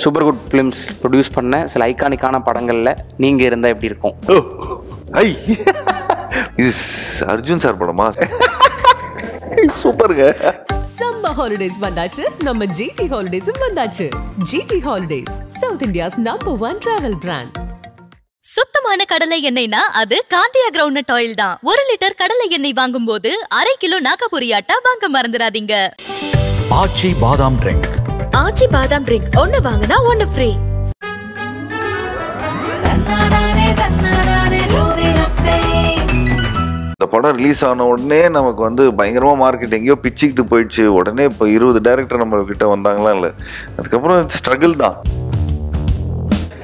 Super good films produce பண்ண சில ஐகானிக்கான படங்களில் நீங்கள் இருந்தால் எப்படி இருக்கும்? ஐ இது அர்ஜுன் சார் படமா? சூப்பருங்க. சம்மர் ஹாலிடேஸ் வந்தாச்சு, நம்ம ஜிடி ஹாலிடேஸும் வந்தாச்சு. GT holidays, south India's #1 travel brand. சுத்தமான கடலை எண்ணெய்னா அது கார்டியா கிரவுண்ட்நட் ஆயில் தான். 1 லிட்டர் கடலை எண்ணெய் வாங்கும் போது அரை கிலோ நாகபுரியாட்டா வாங்க மறந்துடாதீங்க. ஆச்சி பாதாம் ட்ரிங்க். ஆச்சி பாதாம் ட்ரிங்க் ஒன்னு வாங்கினா ஒன்னு ஃப்ரீ. இந்த படம் ரிலீஸ் ஆன உடனே நமக்கு வந்து பயங்கரமா மார்க்கெட் எங்கேயோ பிச்சுக்கிட்டு போயிடுச்சு. உடனே இப்போ 20 டைரக்டர் நம்ம கிட்ட வந்தாங்களா இல்லை, அதுக்கப்புறம் ஸ்ட்ரகிள் தான்.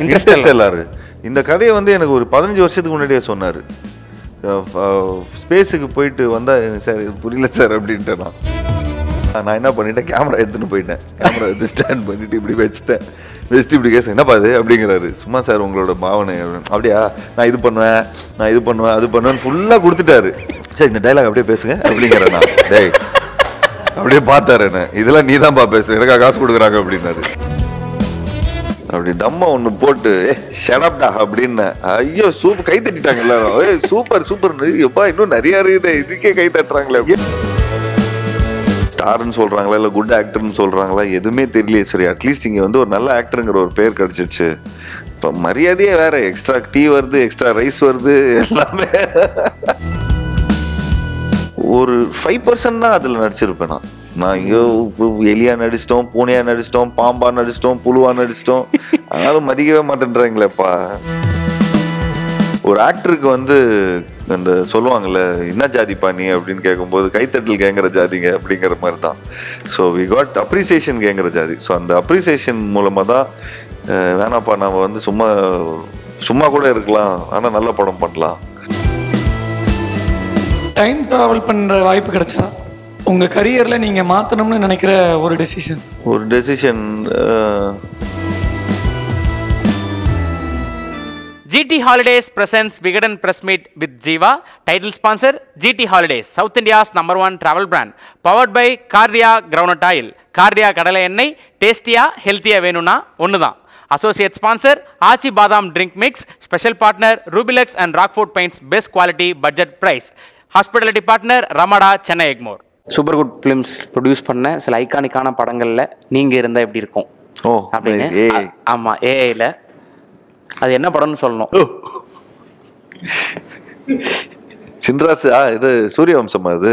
இன்ட்ரெஸ்டெல்லாரு இந்த கதையை வந்து எனக்கு ஒரு 15 வருஷத்துக்கு முன்னாடியே சொன்னார். ஸ்பேஸுக்கு போயிட்டு வந்தா சார் இது புரியல சார் அப்படின்ட்டு நான் என்ன பண்ணிட்டேன், கேமரா எடுத்துன்னு போயிட்டேன். கேமரா எடுத்து ஸ்டாண்ட் பண்ணிட்டு இப்படி வச்சுட்டேன். வச்சுட்டு இப்படி கேஸ் என்னப்பா அது அப்படிங்கிறாரு. சும்மா சார் உங்களோட பாவனை. அப்படியா, நான் இது பண்ணுவேன் அது பண்ணுவேன் ஃபுல்லாக கொடுத்துட்டாரு. சரி இந்த டைலாக் அப்படியே பேசுங்க அப்படிங்கிறேன். நான் டேய் அப்படியே பார்த்தாரு என்ன, இதெல்லாம் நீ தான்ப்பா பேசுற, எனக்கா காசு கொடுக்குறாங்க அப்படின்னாரு. அப்படி தம்மா ஒன்று போட்டு ஷடப்டா அப்படின்னு ஐயோ சூப்பர் கை தட்டிட்டாங்க எல்லாரும். சூப்பர் சூப்பர் எப்பா இன்னும் நிறைய இருக்குது, இதுக்கே கை தட்டுறாங்களே அப்படின்னு. ஸ்டார்ன்னு சொல்றாங்களா இல்லை குட் ஆக்டர்னு சொல்றாங்களா எதுவுமே தெரியலையே. சரி அட்லீஸ்ட் இங்கே வந்து ஒரு நல்ல ஆக்டருங்கிற ஒரு பேர் கிடைச்சிச்சு. இப்போ மரியாதையே வேற, எக்ஸ்ட்ரா டீ வருது, எக்ஸ்ட்ரா ரைஸ் வருது, எல்லாமே. ஒரு 5% தான் அதில் நடிச்சிருப்பேன் நான் இங்கே எலியா நடிச்சிட்டோம், பூனையா நடிச்சிட்டோம், பாம்பா நடிச்சிட்டோம், புழுவா நடிச்சிட்டோம். ஆனாலும் மதிக்கவே மாட்டேன்றாங்களேப்பா. ஒரு ஆக்டருக்கு வந்து அந்த சொல்லுவாங்கல்ல என்ன ஜாதி பாணி அப்படின்னு கேட்கும்போது கைத்தட்டல் கேங்கிற ஜாதிங்க அப்படிங்கிற மாதிரி தான். ஸோ வி காட் அப்ரிசியேஷன் கேங்கிற ஜாதி. ஸோ அந்த அப்ரிசியேஷன் மூலமாக தான் வேணாப்பா நம்ம வந்து சும்மா கூட இருக்கலாம், ஆனால் நல்ல படம் பண்ணலாம். டைம் ட்ராவல் பண்ணுற வாய்ப்பு கிடைச்சா உங்கள் கரியரில் நீங்கள் மாற்றணும்னு நினைக்கிற ஒரு decision GT Holidays presents Vigadan Press Meet with Jiva. Title sponsor GT Holidays, South India's #1 travel brand. Powered by Cardia Groundnut Oil. Cardia கடலை எண்ணெய் டேஸ்டியா ஹெல்த்தியா வேணும்னா ஒன்று தான். Associate sponsor ஆச்சி பாதாம் drink mix. Special partner Rubilux and Rockfort paints, best quality budget price. Hospitality partner Ramada, Chennai Egmore. Super good films produce பண்ண சில ஐகானிக்கான படங்களில் நீங்கள் இருந்தால் எப்படி இருக்கும் அப்படின்னு. ஆமாம், ஏஐல அது என்ன படம்னு சொல்லணும். சின்ராஸ் இது சூரியவம்சமா? அது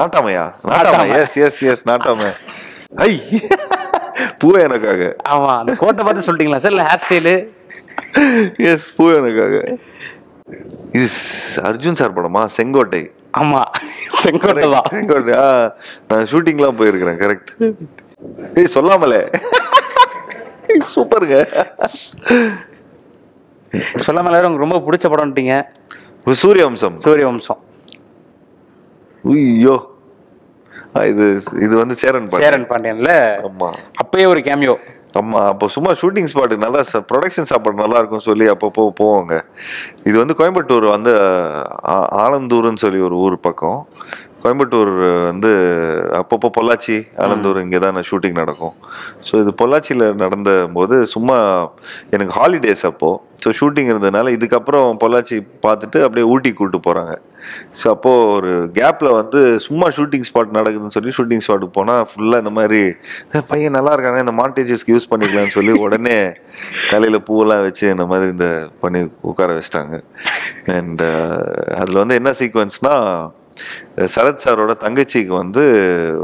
நாட்டாமையா? நாட்டாமை. ஐ பூவே எனக்காக. ஆமா, அந்த கோட்டை பார்த்து சொல்லிட்டீங்களா சார்? இல்ல ஹேர் ஸ்டைலு? எஸ், பூவே எனக்காக. இது அர்ஜுன் சார் படமா? செங்கோட்டை. ஆமா, செங்கோட்டை தான். செங்கோட்டை. நான் ஷூட்டிங்லாம் போயிருக்கிறேன். கரெக்ட். ஏய் சொல்லாமலே சூப்பருங்க. சொல்லாமலே உங்களுக்கு ரொம்ப பிடிச்ச படம்ட்டீங்க. சூரியவம்சம். ஐயோ, இது வந்து சேரன் பாண்டியன்ல. ஆமா, அப்பயே ஒரு கேமியோ. ஆமா, அப்போ சும்மா ஷூட்டிங் ஸ்பாட்டு நல்லா ப்ரொடக்ஷன் சாப்பாடு நல்லா இருக்கும் சொல்லி அப்பப்போ போவாங்க. இது வந்து கோயம்புத்தூர் வந்து ஆலந்தூர்னு சொல்லி ஒரு ஊர் பக்கம். கோயம்புத்தூர் வந்து அப்பப்போ பொள்ளாச்சி, ஆலந்தூர் இங்கே தான் ஷூட்டிங் நடக்கும். ஸோ இது பொள்ளாச்சியில் நடந்த போது சும்மா எனக்கு ஹாலிடேஸ் அப்போது. ஸோ ஷூட்டிங் இருந்ததுனால இதுக்கப்புறம் பொள்ளாச்சி பார்த்துட்டு அப்படியே ஊட்டி கூப்பிட்டு போகிறாங்க. ஸோ அப்போது ஒரு கேப்பில் வந்து சும்மா ஷூட்டிங் ஸ்பாட் நடக்குதுன்னு சொல்லி ஷூட்டிங் ஸ்பாட்டுக்கு போனால் ஃபுல்லாக இந்த மாதிரி பையன் நல்லா இருக்காங்க, இந்த மாண்டேஜஸ்க்கு யூஸ் பண்ணிக்கலாம்னு சொல்லி உடனே தலையில் பூவெல்லாம் வச்சு இந்த மாதிரி இந்த பண்ணி உட்கார வச்சிட்டாங்க. அண்ட் அதில் வந்து என்ன சீக்வன்ஸ்னால், சரத் சாரோட தங்கச்சிக்கு வந்து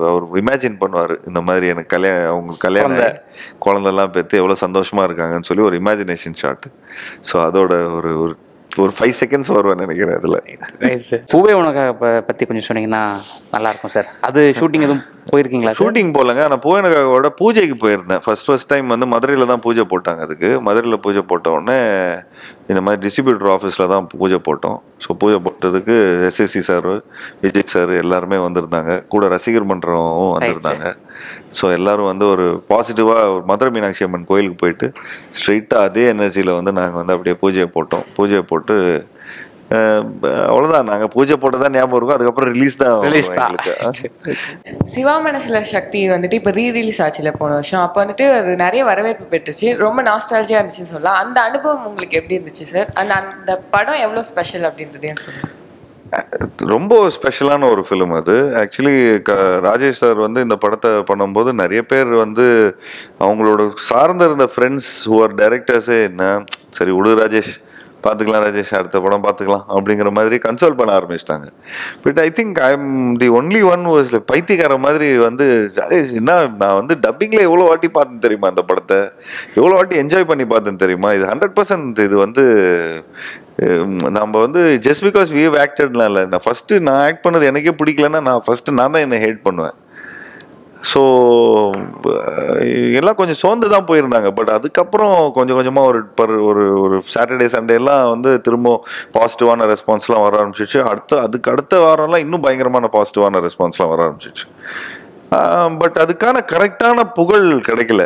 அவர் இமேஜின் பண்ணுவார் இந்த மாதிரி எனக்கு அவங்க கல்யாணம் குழந்தைலாம் பெற்று எவ்வளோ சந்தோஷமா இருக்காங்கன்னு சொல்லி ஒரு இமேஜினேஷன் ஷாட். ஸோ அதோட ஒரு 5 செகண்ட்ஸ் வருவேன் நினைக்கிறேன் அதில். பூவே உனக்காக பற்றி கொஞ்சம் சொன்னீங்கன்னா நல்லா இருக்கும் சார். அது ஷூட்டிங் எதுவும் போயிருக்கீங்களா? ஷூட்டிங் போகலங்க, நான் பூவேனக்காவோட பூஜைக்கு போயிருந்தேன். ஃபர்ஸ்ட் டைம் வந்து மதுரையில் தான் பூஜை போட்டாங்க. அதுக்கு மதுரையில் பூஜை போட்ட உடனே இந்த மாதிரி டிஸ்ட்ரிபியூட்டர் ஆஃபீஸில் தான் பூஜை போட்டோம். ஸோ பூஜை போட்டதுக்கு SSC சார், விஜய் சார் எல்லாருமே வந்திருந்தாங்க. கூட ரசிகர் மன்றமும் வந்திருந்தாங்க. ஸோ எல்லாரும் வந்து ஒரு பாசிட்டிவாக ஒரு மதுரை மீனாட்சி அம்மன் கோயிலுக்கு போயிட்டு ஸ்ட்ரெயிட்டாக அதே எனர்ஜியில் வந்து நாங்கள் வந்து அப்படியே பூஜையை போட்டோம். பூஜையை போட்டு அவ்வளவுதான். நாங்க பூஜை போட்டதான் ஞாபகம் இருக்கும். அதுக்கப்புறம் ரிலீஸ் தான் எங்களுக்கு. சிவா மனசுல சக்தி வந்துட்டு இப்போ ரீரிலீஸ் ஆச்சுல போன வருஷம். அப்போ வந்துட்டு அது நிறைய வரவேற்பு பெற்றுச்சு, ரொம்ப நாஸ்டாலஜியா இருந்துச்சுன்னு சொல்லலாம். அந்த அனுபவம் உங்களுக்கு எப்படி இருந்துச்சு சார்? அந்த படம் எவ்வளோ ஸ்பெஷல் அப்படின்றதையும் சொல்லுங்க. ரொம்ப ஸ்பெஷலான ஒரு ஃபிலிம் அது. ஆக்சுவலி ராஜேஷ் சார் வந்து இந்த படத்தை பண்ணும்போது நிறைய பேர் வந்து அவங்களோட சார்ந்த இருந்த ஃப்ரெண்ட்ஸ் ஹூஆர் டைரக்டர்ஸே என்ன சரி விடு ராஜேஷ் பார்த்துக்கலாம், ராஜேஷ் அடுத்த படம் பார்த்துக்கலாம் அப்படிங்கிற மாதிரி கன்சல்ட் பண்ண ஆரம்பிச்சிட்டாங்க. But I think I am the only one was பைத்தியக்கார மாதிரி வந்து என்ன நான் வந்து டப்பிங்கில் எவ்வளோ வாட்டி பார்த்தேன் தெரியுமா, அந்த படத்தை எவ்வளோ வாட்டி என்ஜாய் பண்ணி பார்த்தேன் தெரியுமா. இது 100% இது வந்து நம்ம வந்து ஜஸ்ட் பிகாஸ் வி ஹவ் ஆக்டட்லாம் இல்லை. நான் ஃபர்ஸ்ட் நான் ஆக்ட் பண்ணது எனக்கே பிடிக்கலன்னா நான் தான் என்னை ஹேட் பண்ணுவேன். ஸோ எல்லாம் கொஞ்சம் சோர்ந்து தான் போயிருந்தாங்க. பட் அதுக்கப்புறம் கொஞ்சம் கொஞ்சமாக ஒரு சாட்டர்டே சண்டே எல்லாம் வந்து திரும்ப பாசிட்டிவான ரெஸ்பான்ஸ்லாம் வர ஆரம்பிச்சிச்சு. அதுக்கு அடுத்த வாரம்லாம் இன்னும் பயங்கரமான பாசிட்டிவான ரெஸ்பான்ஸ்லாம் வர ஆரம்பிச்சிச்சு. பட் அதுக்கான கரெக்டான புகழ் கிடைக்கல.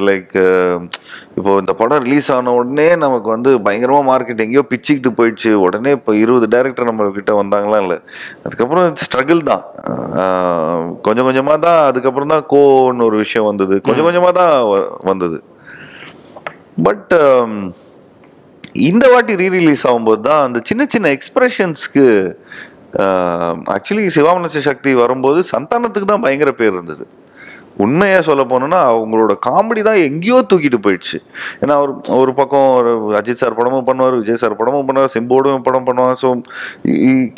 லைக் இப்போ இந்த படம் ரிலீஸ் ஆன உடனே நமக்கு வந்து பயங்கரமா மார்க்கெட் எங்கேயோ பிச்சுக்கிட்டு போயிடுச்சு. உடனே இப்போ 20 டைரக்டர் நம்ம கிட்ட வந்தாங்களா இல்லை. அதுக்கப்புறம் ஸ்ட்ரகிள் தான். கொஞ்சம் கொஞ்சமாக தான் அதுக்கப்புறம் தான் கோன்னு ஒரு விஷயம் வந்தது. கொஞ்சம் கொஞ்சமாக தான் வந்தது. பட் இந்த வாட்டி ரீரிலீஸ் ஆகும்போது தான் அந்த சின்ன சின்ன எக்ஸ்பிரஷன்ஸ்க்கு ஆக்சுவலி சிவாமனச சக்தி வரும்போது சந்தானத்துக்கு தான் பயங்கர பேர் இருந்தது. உண்மையா சொல்ல போனோம்னா அவங்களோட காமெடி தான் எங்கேயோ தூக்கிட்டு போயிடுச்சு. ஏன்னா ஒரு பக்கம் ஒரு அஜித் சார் படமும் பண்ணுவார், விஜய் சார் படமும் பண்ணுவார், சிம்போடும் படம் பண்ணுவாங்க. So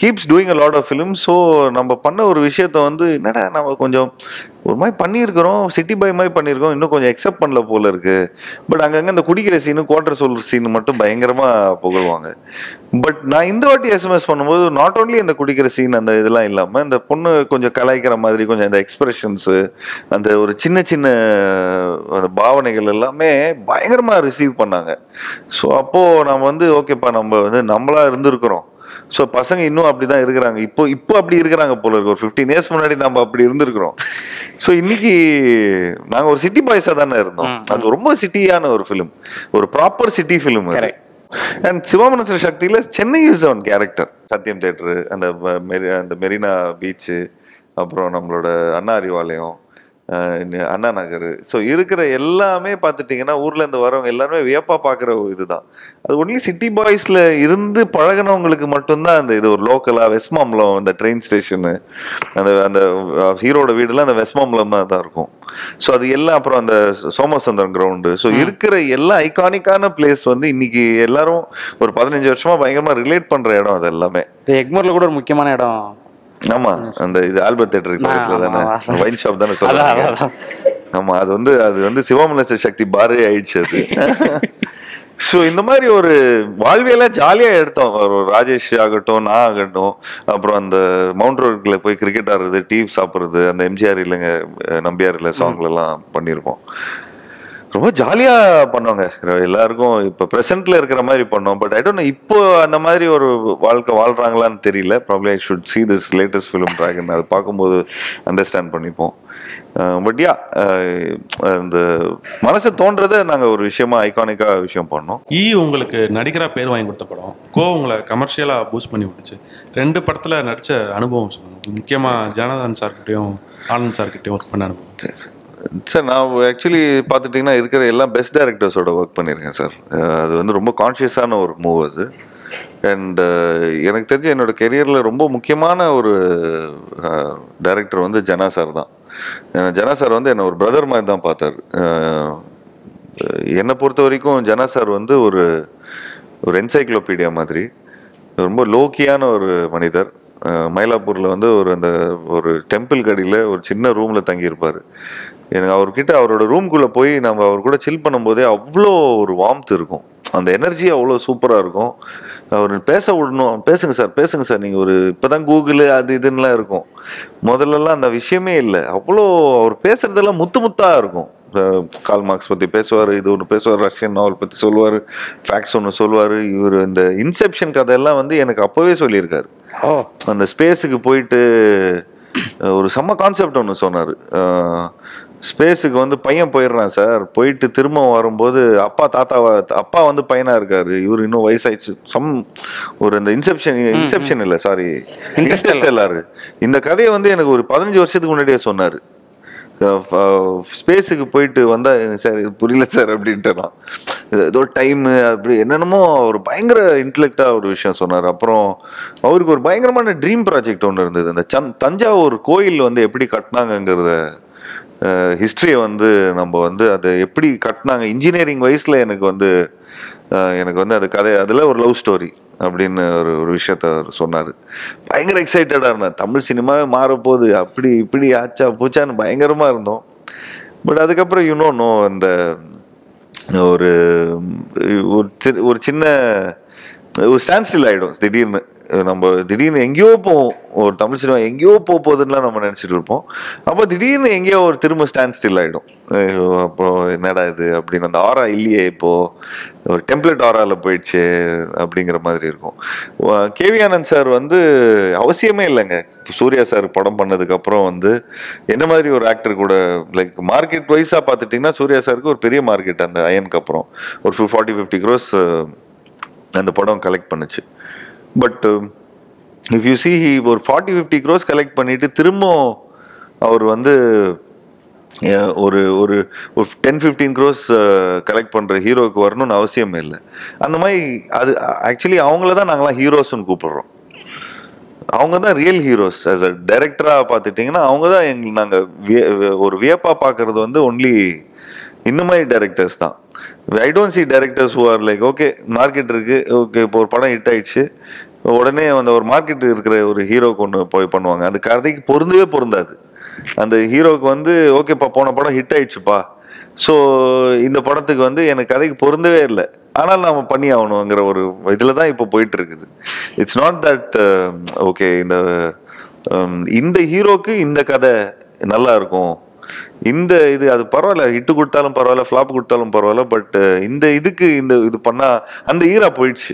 keeps doing a lot of film. So நம்ம பண்ண ஒரு விஷயத்த வந்து என்னடா நம்ம கொஞ்சம் ஒரு மாதிரி பண்ணியிருக்கிறோம், சிட்டி பாய் மாதிரி பண்ணியிருக்கோம், இன்னும் கொஞ்சம் எக்ஸப்ட் பண்ணல போல இருக்கு. பட் அங்கங்கே இந்த குடிக்கிற சீனு குவார்டர் சொல்ற சீனு மட்டும் பயங்கரமா புகழ்வாங்க. பட் நான் இந்த வாட்டி எஸ்எம்எஸ் பண்ணும்போது நாட் ஓன்லி அந்த குடிக்கிற சீன் அந்த இதெல்லாம் இல்லாமல் இந்த பொண்ணு கொஞ்சம் கலாய்க்கிற மாதிரி கொஞ்சம் இந்த எக்ஸ்பிரஷன்ஸு அந்த ஒரு சின்ன சின்ன பாவனைகள் எல்லாமே பயங்கரமாக ரிசீவ் பண்ணாங்க. ஸோ அப்போது நம்ம வந்து ஓகேப்பா நம்ம வந்து நம்மளா இருந்திருக்கிறோம். ஸோ பசங்க இன்னும் அப்படிதான் இருக்கிறாங்க. இப்போ அப்படி இருக்கிறாங்க போல இருக்கு. ஒரு 15 இயர்ஸ் முன்னாடி நம்ம அப்படி இருந்திருக்கிறோம். ஸோ இன்னைக்கு நாங்கள் ஒரு சிட்டி பாய்ஸா தானே இருந்தோம். அது ரொம்ப சிட்டியான ஒரு ஃபிலிம், ஒரு ப்ராப்பர் சிட்டி ஃபிலிம். அண்ட் சிவாமனச சக்தியில Chennai is one character. Sathyam theatre, அந்த மெரினா பீச்சு, அப்புறம் நம்மளோட அண்ணா அறிவாலயம், அண்ணா நகர். ஸோ இருக்கிற எல்லாமே பார்த்துட்டிங்கன்னா ஊர்ல இருந்து வரவங்க எல்லாருமே வியப்பா பார்க்குற இதுதான். அது ஒன்லி சிட்டி பாய்ஸ்ல இருந்து பழகினவங்களுக்கு மட்டும்தான் அந்த இது ஒரு லோக்கலா வெஸ்மாம்பலம் அந்த ட்ரெயின் ஸ்டேஷனு அந்த ஹீரோட வீடுலாம் அந்த வெஸ்மாம்பலம் தான் இருக்கும். ஸோ அது எல்லாம் அப்புறம் அந்த சோமசுந்தரம் கிரவுண்டு. ஸோ இருக்கிற எல்லா ஐகானிக்கான பிளேஸ் வந்து இன்னைக்கு எல்லாரும் ஒரு 15 வருஷமா பயங்கரமா ரிலேட் பண்ற இடம். அது எல்லாமே எக்மோர்ல கூட ஒரு முக்கியமான இடம். ஆமா, அந்த இது ஆல்பர்ட் தியேட்டர் பக்கத்துல தானே, வைன் ஷாப் தானே சொல்றாங்க. ஆமா, அது வந்து சிவாமனச சக்தி பாரே ஆயிடுச்சு அது. ஸோ இந்த மாதிரி ஒரு வாழ்வியெல்லாம் ஜாலியாக எடுத்தோம். ஒரு ராஜேஷ் ஆகட்டும், நான் ஆகட்டும், அப்புறம் அந்த மவுண்ட் ரோட்ல போய் கிரிக்கெட் ஆடுறது, டீ சாப்பிட்றது, அந்த எம்ஜிஆர் இல்லைங்க நம்பியார் இல்லை சாங்லலாம் பண்ணியிருப்போம். ரொம்ப ஜாலியாக பண்ணுவாங்க எல்லாருக்கும். இப்போ ப்ரெசென்ட்ல இருக்கிற மாதிரி பண்ணோம். பட் ஐ டோன்ட் நோ இப்போ அந்த மாதிரி ஒரு வாழ்க்கை வாழ்றாங்களான்னு தெரியல. Probably I should see this latest film Dragon. அது பார்க்கும்போது அண்டர்ஸ்டாண்ட் பண்ணிப்போம். பட் யா, அந்த மனசு தோன்றதை நாங்கள் ஒரு விஷயமா ஐகானிக்கா விஷயம் பண்ணோம். உங்களுக்கு நடிகராக பேர் வாங்கி கொடுத்த படம், உங்களை கமர்ஷியலாக பூஸ்ட் பண்ணி விட்டுச்சு. 2 படத்தில் நடித்த அனுபவம் சொல்லுங்கள். முக்கியமாக ஜனநாதன் சார்கிட்டையும் ஆனந்த் சார்கிட்டையும் ஒர்க் பண்ண அனுபவம். சார், நான் ஆக்சுவலி பார்த்துட்டிங்கன்னா இருக்கிற எல்லாம் பெஸ்ட் டைரக்டர்ஸோட ஒர்க் பண்ணியிருக்கேன் சார். அது வந்து ரொம்ப கான்ஷியஸான ஒரு மூவ் அது. அண்ட் எனக்கு தெரிஞ்ச என்னோட கெரியரில் ரொம்ப முக்கியமான ஒரு டைரக்டர் வந்து ஜனா சார் தான். ஜனா சார் வந்து என்னை ஒரு பிரதர் மாதிரி தான் பார்த்தார். என்னை பொறுத்த வரைக்கும் ஜனா சார் வந்து ஒரு என்சைக்ளோபீடியா மாதிரி, ரொம்ப லோக்கியான ஒரு மனிதர். மயிலாப்பூரில் வந்து ஒரு டெம்பிள் கடியில் ஒரு சின்ன ரூமில் தங்கியிருப்பார். எனக்கு அவர்கிட்ட அவரோட ரூம்குள்ளே போய் நம்ம அவர் கூட சில் பண்ணும்போதே அவ்வளோ ஒரு வார்ம்த் இருக்கும். அந்த எனர்ஜி அவ்வளோ சூப்பராக இருக்கும். அவர் பேச விடணும், பேசுங்க சார் நீங்கள் இப்போ தான் கூகுள் அது இதுன்னெலாம் இருக்கும். முதல்லலாம் அந்த விஷயமே இல்லை. அவ்வளோ அவர் பேசுகிறதெல்லாம் முத்தாக இருக்கும். கால் மார்க்ஸ் பற்றி பேசுவார், இது ஒன்று பேசுவார், ரஷ்யன் நாவல் பற்றி சொல்லுவார், ஃபேக்ட்ஸ் ஒன்று சொல்லுவார். இவர் இந்த இன்செப்ஷன் கதையெல்லாம் வந்து எனக்கு அப்போவே சொல்லியிருக்காரு. அந்த ஸ்பேஸுக்கு போயிட்டு ஒரு செம்ம கான்செப்ட் ஒன்று சொன்னார். ஸ்பேஸுக்கு வந்து பையன் போயிடுறான் சார். போயிட்டு திரும்ப வரும்போது அப்பா வந்து பையனா இருக்காரு, இவர் இன்னும் வயசாயிடுச்சு. ஒரு இந்த இன்செப்ஷன் இல்லை, சாரி, இன்டர்ஸ்டெல்லார். இந்த கதையை வந்து எனக்கு ஒரு 15 வருஷத்துக்கு முன்னாடியே சொன்னார். ஸ்பேஸுக்கு போயிட்டு வந்தா சார் இது புரியல சார் அப்படின்ட்டு நான் ஏதோ டைமு அப்படி என்னென்னமோ ஒரு பயங்கர இன்டெலெக்டாக ஒரு விஷயம் சொன்னார். அப்புறம் அவருக்கு ஒரு பயங்கரமான ட்ரீம் ப்ராஜெக்ட் ஒன்று இருந்தது. அந்த தஞ்சாவூர் கோயில் வந்து எப்படி கட்டினாங்கங்கிறத ஹிஸ்ட்ரியை வந்து நம்ம வந்து அதை எப்படி கட்டினாங்க இன்ஜினியரிங் வைஸில் எனக்கு வந்து அது கதை, அதில் ஒரு லவ் ஸ்டோரி அப்படின்னு ஒரு விஷயத்த சொன்னார். பயங்கர எக்ஸைட்டடாக இருந்தேன். தமிழ் சினிமாவே மாறப்போகுது, அப்படி இப்படி ஆச்சா பூச்சான்னு பயங்கரமாக இருந்தோம். பட் அதுக்கப்புறம் நோ அந்த ஒரு சின்ன ஒரு ஸ்டாண்ட் ஸ்டில் ஆகிடும். திடீர்னு எங்கேயோ போவோம், ஒரு தமிழ் சினிமா எங்கேயோ போகுதுன்னா நம்ம நினச்சிட்டு இருப்போம். அப்போ திடீர்னு எங்கேயோ ஒரு திரும்ப ஸ்டாண்ட் ஸ்டில் ஆகிடும். அப்போ என்னடா இது அப்படின்னு, அந்த ஆரா இல்லையே, இப்போது ஒரு டெம்ப்ளேட் ஆராவில் போயிடுச்சு அப்படிங்கிற மாதிரி இருக்கும். கேவி ஆனந்த் சார் வந்து அவசியமே இல்லைங்க. சூர்யா சார் படம் பண்ணதுக்கப்புறம் வந்து என்ன மாதிரி ஒரு ஆக்டர் கூட லைக் மார்க்கெட் வைஸாக பார்த்துட்டிங்கன்னா சூர்யா சாருக்கு ஒரு பெரிய மார்க்கெட் அந்த அயனுக்கு அப்புறம் ஒரு 40-50 crores அந்த படம் கலெக்ட் பண்ணுச்சு. பட் இஃப் யூ சி ஒரு 40-50 crores கலெக்ட் பண்ணிட்டு திரும்ப அவர் வந்து ஒரு 10-15 crores கலெக்ட் பண்ணுற ஹீரோவுக்கு வரணும்னு அவசியமே இல்லை. அந்த மாதிரி அது ஆக்சுவலி அவங்கள தான் நாங்களாம் ஹீரோஸ்ன்னு கூப்பிடுறோம். அவங்க தான் ரியல் ஹீரோஸ். ஆஸ் அ டைரக்டராக பார்த்துட்டிங்கன்னா அவங்க தான் நாங்கள் ஒரு வியப்பாக பார்க்குறது வந்து ஒன்லி இந்த மாதிரி டைரக்டர்ஸ் தான். I don't see directors who are like okay market இருக்குது, ஓகே இப்போ ஒரு படம் ஹிட் ஆயிடுச்சு, உடனே அந்த ஒரு மார்க்கெட் இருக்கிற ஒரு ஹீரோக்கு ஒன்று போய் பண்ணுவாங்க. அந்த கதைக்கு பொருந்தாது. அந்த ஹீரோவுக்கு வந்து ஓகேப்பா போன படம் ஹிட் ஆயிடுச்சுப்பா, ஸோ இந்த படத்துக்கு வந்து எனக்கு கதைக்கு பொருந்தவே இல்லை, ஆனால் நம்ம பண்ணி ஆகணுங்கிற ஒரு இதில் தான் இப்போ போயிட்டு இருக்குது. இட்ஸ் நாட் தட் ஓகே இந்த ஹீரோக்கு இந்த கதை நல்லா இருக்கும், இந்த இது அது பரவாயில்ல, ஹிட்டு கொடுத்தாலும் பரவாயில்ல, ஃப்ளாப் கொடுத்தாலும் பரவாயில்ல, பட் இதுக்கு இது பண்ணா அந்த ஈரா போயிடுச்சு,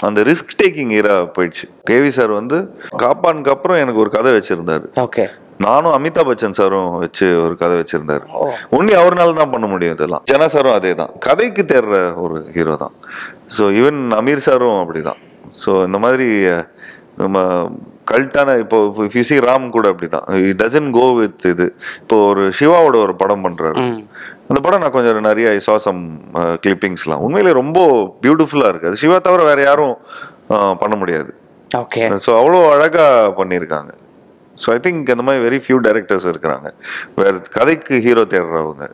அந்த ரிஸ்க் டேக்கிங் ஈரா போயிடுச்சு. கேவி சார் வந்து காப்பானுக்கு அப்புறம் எனக்கு ஒரு கதை வச்சிருந்தாரு. ஓகே, நானும் அமிதாப் பச்சன் சாரும் வச்சு ஒரு கதை வச்சிருந்தாரு. ஒன்லி அவர்னால தான் பண்ண முடியும் இதெல்லாம். ஜனா சாரும் அதே தான், கதைக்கு தேர்ற ஒரு ஹீரோ தான். ஸோ ஈவன் அமீர் சாரும் அப்படிதான். ஸோ இந்த மாதிரி நம்ம கல்ட்டான இப்போ இஃப் யூ சி ராம் கூட அப்படிதான், இட் டசன்ட் கோ வித் இது. இப்போ ஒரு சிவாவோட ஒரு படம் பண்றாரு, அந்த படம் நான் கொஞ்சம் நிறைய ஐ சா சம் கிளிப்பிங்ஸ்லாம் உண்மையிலே ரொம்ப பியூட்டிஃபுல்லா இருக்கு. அது சிவா தவிர வேற யாரும் பண்ண முடியாது. ஓகே, ஸோ அவ்வளோ அழகா பண்ணியிருக்காங்க. ஸோ ஐ திங்க் அந்த மாதிரி வெரி ஃபியூ டைரக்டர்ஸ் இருக்கிறாங்க வேற கதைக்கு ஹீரோ தேடுறவங்க.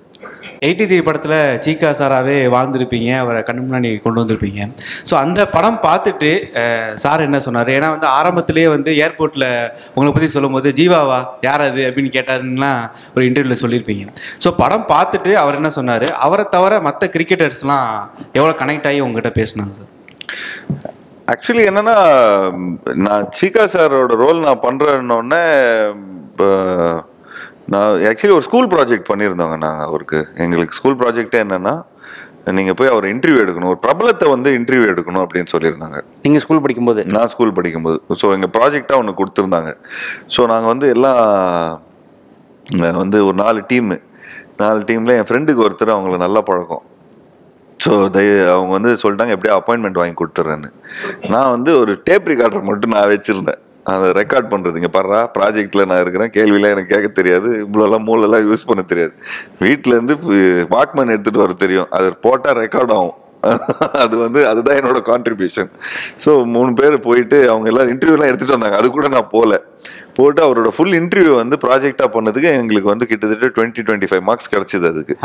83 படத்தில் சீக்கா சாராகவே வாழ்ந்துருப்பீங்க, அவரை கண்ணு முன்னாடி கொண்டு வந்திருப்பீங்க. ஸோ அந்த படம் பார்த்துட்டு சார் என்ன சொன்னார்? ஏன்னா வந்து ஆரம்பத்திலேயே வந்து ஏர்போர்ட்டில் உங்களை பற்றி சொல்லும்போது ஜீவாவா யார் அது அப்படின்னு கேட்டாருன்னா ஒரு இன்டர்வியூவில் சொல்லியிருப்பீங்க. ஸோ படம் பார்த்துட்டு அவர் என்ன சொன்னார்? அவரை தவிர மற்ற கிரிக்கெட்டர்ஸ்லாம் எவ்வளோ கனெக்ட் ஆகி உங்ககிட்ட பேசினாங்க? ஆக்சுவலி என்னன்னா, நான் சீக்கா சாரோட ரோல் நான் பண்றேன்னொடனே நான் ஆக்சுவலி ஒரு ஸ்கூல் ப்ராஜெக்ட் பண்ணியிருந்தோங்க. நாங்கள் அவருக்கு எங்களுக்கு ஸ்கூல் ப்ராஜெக்டே என்னன்னா, நீங்கள் போய் அவர் இன்டர்வியூ எடுக்கணும், ஒரு பிரபலத்தை வந்து இன்டர்வியூ எடுக்கணும் அப்படின்னு சொல்லியிருந்தாங்க. நீங்கள் ஸ்கூல் படிக்கும்போது? நான் ஸ்கூல் படிக்கும்போது. ஸோ எங்கள் ப்ராஜெக்டாக ஒன்று கொடுத்துருந்தாங்க. ஸோ நாங்கள் வந்து எல்லாம் வந்து ஒரு 4 டீமில் என் ஃப்ரெண்டுக்கு ஒருத்தர் அவங்கள நல்லா பழக்கம். ஸோ அவங்க வந்து சொல்லிட்டாங்க எப்படியா அப்பாயின்மெண்ட் வாங்கி கொடுத்துட்றேன்னு. நான் வந்து ஒரு டேப் ரெக்கார்டர் மட்டும் நான் வச்சுருந்தேன், அதை ரெக்கார்ட் பண்ணுறதுங்க. பாடுறா ப்ராஜெக்டில் நான் இருக்கிறேன், கேள்வியெலாம் எனக்கு கேட்க தெரியாது, இவ்வளோலாம் மூலெல்லாம் யூஸ் பண்ண தெரியாது, வீட்டிலேருந்து வாக்மேன் எடுத்துகிட்டு வர தெரியும், அது போட்டால் ரெக்கார்ட் ஆகும். அது வந்து அதுதான் என்னோட கான்ட்ரிபியூஷன். ஸோ 3 பேர் போயிட்டு அவங்க எல்லாம் இன்டர்வியூலாம் எடுத்துகிட்டு வந்தாங்க. அது கூட நான் போட்டு அவரோட ஃபுல் இன்டர்வியூ வந்து ப்ராஜெக்டாக பண்ணதுக்கு எங்களுக்கு வந்து கிட்டத்தட்ட 20-25 மார்க்ஸ் கிடச்சிது அதுக்கு.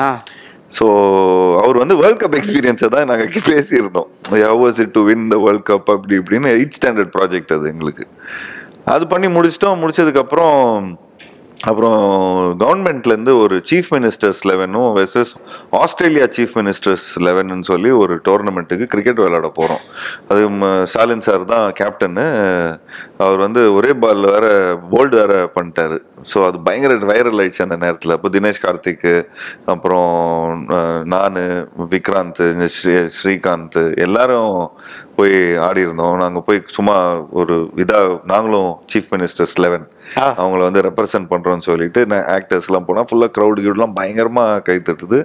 ஸோ அவர் வந்து வேர்ல்ட் கப் எக்ஸ்பீரியன்ஸை தான் நாங்கள் பேசியிருந்தோம். How was it to win the world cup அப்படி இப்படின்னு 8th ஸ்டாண்டர்ட் ப்ராஜெக்ட் அது எங்களுக்கு. அது பண்ணி முடிச்சதுக்கப்புறம் அப்புறம் கவர்மெண்ட்லேருந்து ஒரு chief ministers 11 versus Australia chief ministers 11 சொல்லி ஒரு டோர்னமெண்ட்டுக்கு கிரிக்கெட் விளையாட போகிறோம். அது ஸ்டாலின் சார் தான் கேப்டன்னு. அவர் வந்து ஒரே பாலில் வேற போல்டு வேற பண்ணிட்டாரு. ஸோ அது பயங்கர வைரல் ஆயிடுச்சு அந்த நேரத்தில். அப்போ தினேஷ் கார்த்திக், அப்புறம் நான், விக்ராந்த், ஸ்ரீகாந்த் எல்லாரும் போய் ஆடி இருந்தோம். நாங்கள் போய் சும்மா ஒரு நாங்களும் சீஃப் மினிஸ்டர்ஸ் 11 அவங்கள வந்து ரெப்ரசென்ட் பண்றோம்னு சொல்லிட்டு ஆக்டர்ஸ் எல்லாம் போனா ஃபுல்லா க்ரௌட் கிரௌட்லாம் பயங்கரமா கை தட்டுது.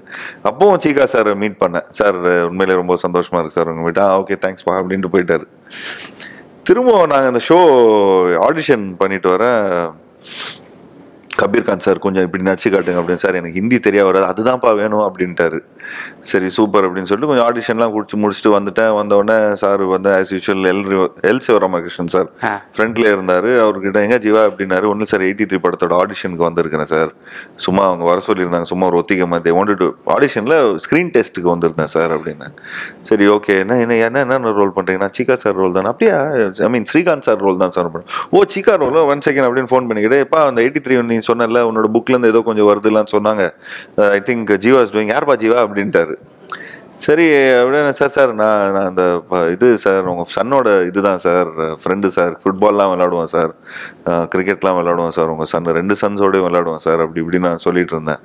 அப்பவும் சீகா சார் மீட் பண்ணேன். சார் உண்மையிலே ரொம்ப சந்தோஷமா இருக்கு சார் உங்க வீட்டா, ஓகே தேங்க்ஸ் பா அப்படின்ட்டு போயிட்டாரு. திரும்பவும் நாங்கள் அந்த ஷோ ஆடிஷன் பண்ணிட்டு வரேன். கபீர் கான் சார் கொஞ்சம் இப்படி நடிச்சு காட்டுங்க அப்படின்னு. சார் எனக்கு ஹிந்தி தெரிய வராது, அதுதான்ப்பா வேணும் அப்படின்ட்டாரு. சரி சூப்பர் அப்படின்னு சொல்லிட்டு கொஞ்சம் ஆடிஷன்லாம் முடிச்சுட்டு வந்துட்டேன். வந்தோடனே சார் வந்து as usual L Sivaramakrishnan sir ஃப்ரண்ட்ல இருந்தாரு. அவர்கிட்ட எங்க ஜீவா அப்படின்னாரு. ஒன்றும் சார் 83 படத்தோட ஆடிஷனுக்கு வந்திருக்கிறேன் சார், சும்மா அவங்க வர சொல்லியிருந்தாங்க, சும்மா ஒரு ஒத்திகை மாதிரி வாண்டட் டு ஆடிஷன்ல ஸ்கிரீன் டெஸ்ட்டுக்கு வந்திருந்தேன் சார் அப்படின்னு. சரி ஓகே என்ன ரோல் பண்றீங்க? நான் சீகா சார் ரோல் தான். அப்படியா, ஐ மீன் ஸ்ரீகாந்த் சார் ரோல் தான் சார். ஓ சீகா ரோல், 1 செகண்ட் அப்படின்னு ஃபோன் பண்ணிக்கிட்டே, எப்பா அந்த 83 நீ சொன்னல உன்னோட புக்ல இருந்து ஏதோ கொஞ்சம் வருதுலாம் சொன்னாங்க, I think Jiiva is doing. யார்பா ஜீவா அப்படின்ட்டாரு. சரி அப்படியே சார் நான் அந்த இது சார் உங்கள் சன்னோட இதுதான் சார், ஃப்ரெண்டு சார், ஃபுட்பால்லாம் விளையாடுவோம் சார், கிரிக்கெட்லாம் விளையாடுவோம் சார், உங்கள் சன் 2 சன்ஸோடய விளையாடுவோம் சார் அப்படி இப்படி நான் சொல்லிட்டு இருந்தேன்.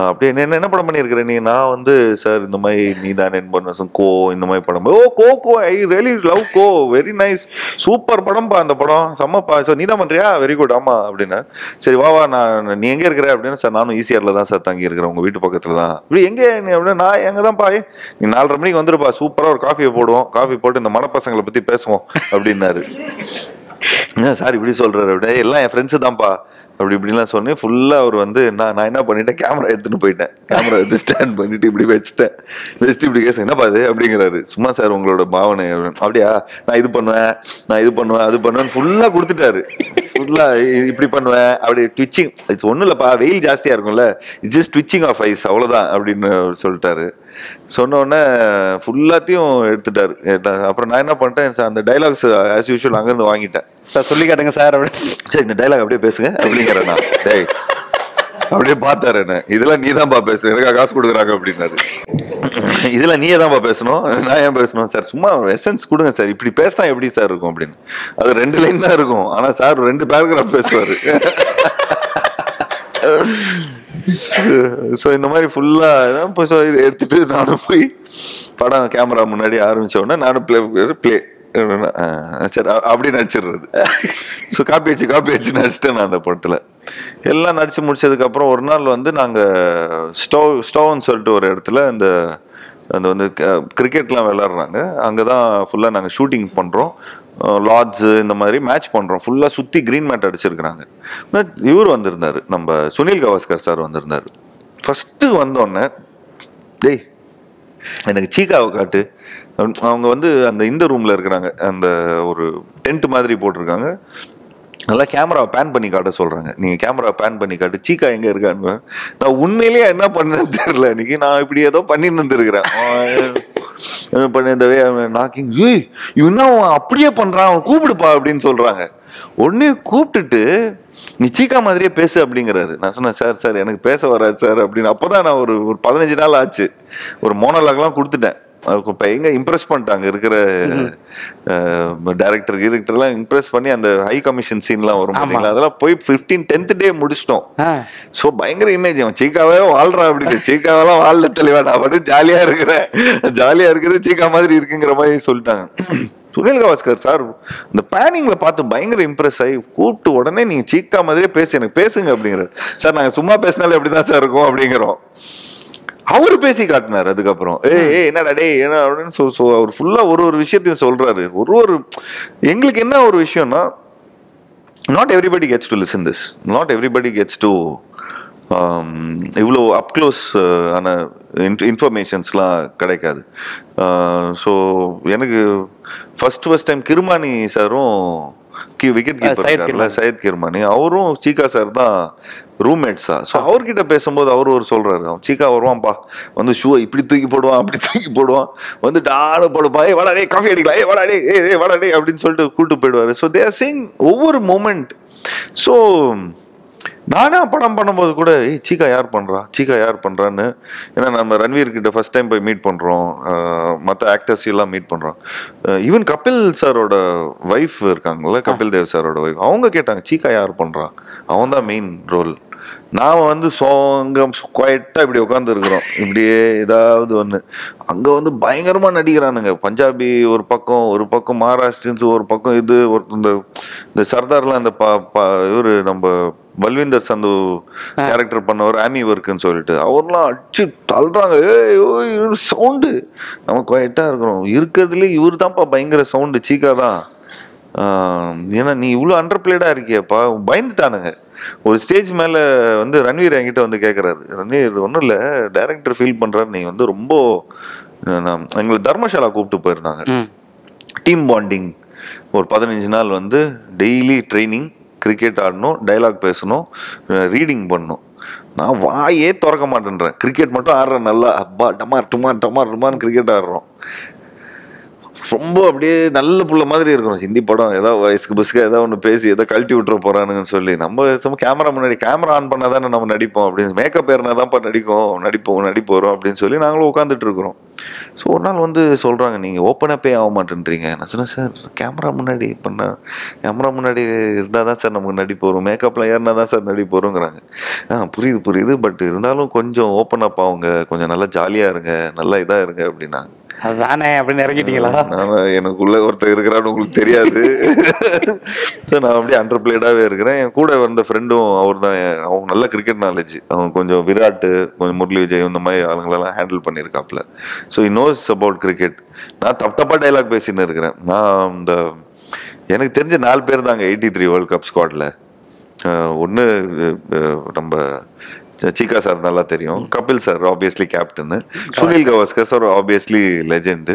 அப்படியே என்ன படம் பண்ணியிருக்கிறேன் நீ? நான் வந்து சார் இந்த மாதிரி நீ தான் என் பண்ண கோ இந்த மாதிரி படம். Oh Ko I really love Ko, very nice, super படம்ப்பா அந்த படம், செம்மப்பா. சார் நீ தான் பண்ணுறியா? Very good. ஆமாம் அப்படின்னா. சரி வா நான் நீ எங்கே இருக்கிற அப்படின்னு. சார் நானும் ஈசிஆரில் தான் சார் தங்கி இருக்கிறேன், உங்கள் வீட்டு பக்கத்தில் தான். இப்படி எங்கே நீ அப்படின்னா? நான் எங்கே தான் பாய், நீ 4:30 மணிக்கு வந்துருப்பா, சூப்பரா ஒரு காஃபியை போடுவோம், காஃபி போட்டு இந்த மனப்பசங்களை பத்தி பேசுவோம் அப்படின்னாரு. சார் இப்படி சொல்றாரு அப்படியே, எல்லாம் என் ஃப்ரெண்ட்ஸு தான்ப்பா அப்படி இப்படிலாம் சொன்னேன். ஃபுல்லா அவர் வந்து நான் என்ன பண்ணிட்டேன், கேமரா எடுத்துட்டு போயிட்டேன். கேமரா எடுத்து ஸ்டாண்ட் பண்ணிட்டு இப்படி வச்சுட்டேன். இப்படி கேஸ் என்னப்பா அது அப்படிங்கிறாரு. சும்மா சார் உங்களோட பாவனை. அப்படியா, நான் இது பண்ணுவேன் அது பண்ணுவேன் ஃபுல்லா கொடுத்துட்டாரு. ஃபுல்லா இப்படி பண்ணுவேன் அப்படி ட்விச்சிங். இது ஒன்றும் இல்லப்பா, வெயில் ஜாஸ்தியா இருக்கும்ல, it's just twitching of eyes அவ்வளோதான் அப்படின்னு சொல்லிட்டாரு. சொன்ன உடனே ஃபுல்லாத்தையும் எடுத்துட்டாரு. அப்புறம் நான் என்ன பண்ணிட்டேன், அந்த டைலாக்ஸ் ஆஸ் யூஷுவல் அங்கேருந்து வாங்கிட்டேன். சார் சொல்லி காட்டுங்க சார் அப்படின்னு. சரி இந்த டைலாக் அப்படியே பேசுங்க அப்படிங்கிறேன் நான். டேய் அப்படியே பார்த்தாரு என்ன, இதெல்லாம் நீ தான்ப்பா பேசணும், எனக்கா காசு கொடுக்குறாங்க அப்படின்னாரு. இதெல்லாம் நீயே தான்ப்பா பேசணும், நான் ஏன் பேசணும்? சார் சும்மா எசன்ஸ் கொடுங்க சார், இப்படி பேசினா எப்படி சார் இருக்கும் அப்படின்னு. அது 2 லைன் தான் இருக்கும், ஆனா சார் 2 பேராகிராஃப் பேசுவாரு. ஸோ இந்த மாதிரி ஃபுல்லா இதை எடுத்துட்டு நானும் போய் படம் கேமரா முன்னாடி ஆரம்பிச்ச உடனே நானும் பிளே சரி அப்படி நடிச்சிடுறது. ஸோ காப்பி அடிச்சு நடிச்சிட்டேன் நான் அந்த படத்துல. எல்லாம் நடிச்சு முடிச்சதுக்கு அப்புறம் ஒரு நாள் வந்து நாங்க ஸ்டோவ்னு சொல்லிட்டு ஒரு இடத்துல அந்த வந்து கிரிக்கெட்லாம் விளையாடுறாங்க, அங்கதான் ஃபுல்லா நாங்க ஷூட்டிங் பண்றோம், லார்ட்ஸ் இந்த மாதிரி மேட்ச் பண்றோம். ஃபுல்லா சுத்தி கிரீன் மேட் அடிச்சிருக்கிறாங்க. இவர் வந்திருந்தாரு, நம்ம சுனில் கவாஸ்கர் சார் வந்திருந்தாரு. ஃபர்ஸ்ட் வந்தோடனே டேய் எனக்கு சீக்காவை காட்டு. அவங்க வந்து அந்த இந்த ரூம்ல இருக்கிறாங்க, அந்த ஒரு டென்ட் மாதிரி போட்டிருக்காங்க. நல்லா கேமராவை பேன் பண்ணி காட்ட சொல்றாங்க. நீங்க கேமரா பேன் பண்ணி காட்டு, சீக்கா எங்க இருக்கான்னு. நான் உண்மையிலேயே என்ன பண்ணேன்னு தெரியல, இன்னைக்கு நான் இப்படி ஏதோ பண்ணிட்டு இருந்திருக்கிறேன். பண்ண இந்த நாக்கிங் இன்னும் அப்படியே பண்றான், அவன் கூப்பிடுப்பா அப்படின்னு சொல்றாங்க. உடனே கூப்பிட்டுட்டு நீ சீக்கா மாதிரியே பேசு அப்படிங்கிறாரு. நான் சொன்னேன் சார் எனக்கு பேச வராது சார் அப்படின்னு. அப்போதான் நான் ஒரு 15 நாள் ஆச்சு, ஒரு மோனோலாக்லாம் கொடுத்துட்டேன். இப்போ எங்க இம்ப்ரெஸ் பண்ணிட்டாங்க இருக்கிற டைரக்டர்லாம் இம்ப்ரெஸ் பண்ணி அந்த ஹை கமிஷன் சீன்லாம் வரும் பார்த்தீங்களா, அதெல்லாம் போய் 10th டே முடிச்சிட்டோம். ஸோ பயங்கர இமேஜ், அவன் சீக்காவே வாழ்றான் அப்படின்னு. சீக்காவெல்லாம் வாழல தெளிவா, நான் மட்டும் ஜாலியா இருக்கிறது சீக்கா மாதிரி இருக்குங்கிற மாதிரி சொல்லிட்டாங்க. சுனில் கவாஸ்கர் சார் இந்த பேனிங்ல பார்த்து பயங்கர இம்ப்ரெஸ் ஆகி கூப்பிட்டு உடனே நீங்க சீக்கா மாதிரியே எனக்கு பேசுங்க அப்படிங்கிறாரு. சார் நாங்க சும்மா பேசினாலே அப்படிதான் சார் இருக்கும் அப்படிங்கிறோம். அவரு பேசி காட்டினாரு. அதுக்கப்புறம் என்னடா டே என்ன அப்படின்னு அவர் ஃபுல்லா ஒரு விஷயத்தையும் சொல்றாரு. எங்களுக்கு என்ன ஒரு விஷயம்னா, not everybody gets to listen this, not everybody gets to இவ்வளோ அப்க்ளோஸ் ஆன இன்ஃபர்மேஷன்ஸ்லாம் கிடைக்காது. ஸோ எனக்கு ஃபர்ஸ்ட் டைம் கிருமானி சாரும் விக்கெட் கீப்பர் சையத் கிர்மானி, அவரும் சீக்கா சார் தான் ரூம்மேட்ஸா. ஸோ அவர்கிட்ட பேசும்போது அவரு சொல்றாரு, அவன் சீக்கா வருவான்ப்பா, வந்து ஷூ இப்படி தூக்கி போடுவான் அப்படி தூக்கி போடுவான், வந்து டானு போடுப்பா, வாடாடே காஃபி அடிக்கலாம், வாடாடே அப்படின்னு சொல்லிட்டு கூப்பிட்டு போயிடுவாரு. ஸோ தே ஆர் சேயிங் ஒவ்வொரு மூமெண்ட். ஸோ நானே படம் பண்ணும்போது கூட சீக்கா யார் பண்றான்னு, ஏன்னா நம்ம ரன்வீர் கிட்ட ஃபர்ஸ்ட் டைம் போய் மீட் பண்றோம், மற்ற ஆக்டர்ஸ் எல்லாம் மீட் பண்றோம். ஈவன் கபில் சாரோட ஒய்ஃப் இருக்காங்கல்ல, கபில் தேவ் சாரோட ஒய்ஃப், அவங்க கேட்டாங்க சீக்கா யார் பண்றா, அவன் தான் மெயின் ரோல் நாம வந்து சோங்கம் குவைட்டா இப்படி உட்காந்து இருக்கிறோம், இப்படியே ஏதாவது ஒண்ணு. அங்க வந்து பயங்கரமா நடிக்கிறானுங்க. பஞ்சாபி ஒரு பக்கம் மகாராஷ்டிரன்ஸ் ஒரு பக்கம், இது ஒரு இந்த சர்தார்லாம் இந்த இவரு நம்ம பல்விந்தர் சந்து கேரக்டர் பண்ணவர் ஆமி ஒர்க்குன்னு சொல்லிட்டு அவர்லாம் அடிச்சு தள்ளுறாங்க. சவுண்டு நம்ம குவைட்டா இருக்கிறோம். இருக்கிறதுல இவரு தான்ப்பா பயங்கர சவுண்டு, சீக்கா தான். ஏன்னா நீ இவ்வளோ அண்டர் பிளேடா இருக்கியப்பா, பயந்துட்டானுங்க. ஒரு ஸ்டேஜ் மேல வந்து ரன்வீர் என்கிட்ட வந்து கேட்கறாரு, ரன்வீர் ஒன்றும் இல்லை டைரக்டர் ஃபீல் பண்றாரு, நீ வந்து ரொம்ப எங்களை தர்மசாலா கூப்பிட்டு போயிருந்தாங்க, டீம் பாண்டிங் ஒரு 15 நாள் வந்து டெய்லி ட்ரைனிங், கிரிக்கெட் ஆடணும், டைலாக் பேசணும், ரீடிங் பண்ணணும். நான் வாயே திறக்க மாட்டேன்றேன், கிரிக்கெட் மட்டும் ஆடுறேன் நல்லா, அப்பா டமார் டுமார் டமார் டுமான்னு கிரிக்கெட் ஆடுறோம். ரொம்ப அப்படியே நல்ல புள்ள மாதிரி இருக்கணும். ஹிந்தி படம் ஏதாவது வயசுக்கு பஸ்க்கு ஏதாவது ஒன்று பேசி ஏதோ கழட்டி விட்டுற போறானுங்கன்னு சொல்லி நம்ம சும்மா கேமரா முன்னாடி கேமரா ஆன் பண்ணா தானே நம்ம நடிப்போம் அப்படின்னு, மேக்கப் ஏறினா தான்ப்பா நடிப்போம் அப்படின்னு சொல்லி நாங்களும் உட்காந்துட்டு இருக்கிறோம். ஸோ ஒரு நாள் வந்து சொல்றாங்க, நீங்க ஓப்பனாக ஆக மாட்டேன்றீங்க. நான் சொன்னேன், சார் கேமரா முன்னாடி இருந்தால் தான் சார் நமக்கு நடிப்பு வரும், மேக்கப்லாம் ஏறினா தான் சார் நடிப்பு வருங்கிறாங்க. புரியுது, பட் இருந்தாலும் கொஞ்சம் ஓப்பன் அப் ஆகுங்க, கொஞ்சம் நல்லா ஜாலியாக இருங்க, நல்லா இதாக இருங்க அப்படின்னாங்க. அதானே அப்படின்னு இறங்கிட்டீங்களா? எனக்குள்ள ஒருத்தர் இருக்கிறான்னு உங்களுக்கு தெரியாது. நான் அப்படியே அண்டர் பிளேடாவே இருக்கிறேன். என் கூட வந்த ஃப்ரெண்டும் அவர் தான், அவங்க நல்ல கிரிக்கெட் நாலேஜ், அவங்க கொஞ்சம் விராட், கொஞ்சம் முரளி விஜய் இந்த மாதிரி ஆளுங்களெல்லாம் ஹேண்டில் பண்ணியிருக்காப்ல. So he knows about cricket. நான் தப்பா டைலாக் பேசின்னு இருக்கிறேன். நான் இந்த எனக்கு தெரிஞ்ச 4 பேர் தாங்க 83 வேர்ல்ட் கப் ஸ்குவாட்ல. ஒன்று நம்ம சீக்கா சார் நல்லா தெரியும், Kapil sir obviously captain, Sunil Gavaskar sir obviously legend,